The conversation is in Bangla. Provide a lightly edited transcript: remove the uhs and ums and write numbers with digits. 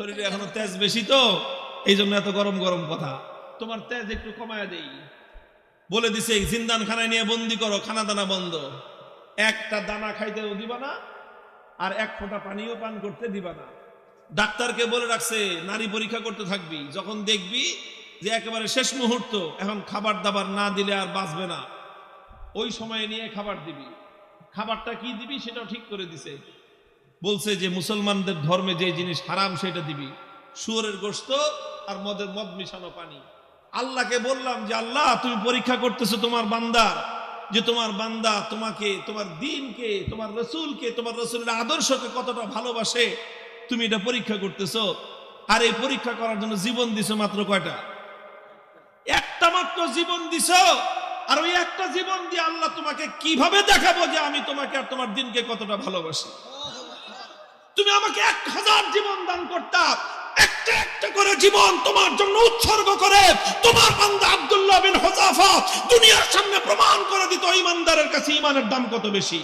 শরীরে এখনো তেজ বেশি তো, এই জন্য এত গরম গরম কথা। তোমার তেজ একটু কমায় দেই। বলে দিছে জিন্দান খানায় নিয়ে বন্দি করো, খানা দানা বন্ধ, একটা দানা খাইতেও দিবা না, আর এক ফোঁটা পানিও পান করতে দিবা না। ডাক্তারকে বলে রাখছে নারী পরীক্ষা করতে থাকবি, যখন দেখবি যে একেবারে শেষ মুহূর্ত, এখন খাবার দাবার না দিলে আর বাঁচবে না, ওই সময় নিয়ে খাবার দিবি। খাবারটা কি দিবি সেটাও ঠিক করে দিছে। বলছে যে মুসলমানদের ধর্মে যে জিনিস হারাম সেটা দিবি, শুয়োরের গোশত আর মদ মিশানো পানি। আল্লাহকে বললাম যে আল্লাহ, তুমি পরীক্ষা করতেছো তোমার বান্দার, যে তোমার বান্দা তোমাকে, তোমার দ্বীনকে, তোমার রসুলকে, তোমার রসুলের আদর্শকে কতটা ভালোবাসে, তুমি এটা পরীক্ষা করতেছো। আর এই পরীক্ষা করার জন্য জীবন দিছো মাত্র কয়টা? একটা মাত্র জীবন দিছো। আর ওই একটা জীবন দিয়ে আল্লাহ তোমাকে কিভাবে দেখাবো যে আমি তোমাকে আর তোমার দ্বীনকে কতটা ভালোবাসি? তুমি আমাকে 1000 জীবন দান করতা, একটা একটা করে জীবন তোমার জন্য উৎসর্গ করে তোমার বান্দা আব্দুল্লাহ বিন হুযাফা দুনিয়ার সামনে প্রমাণ করে দিত ইমানদারের কাছে ইমানের দাম কত বেশি।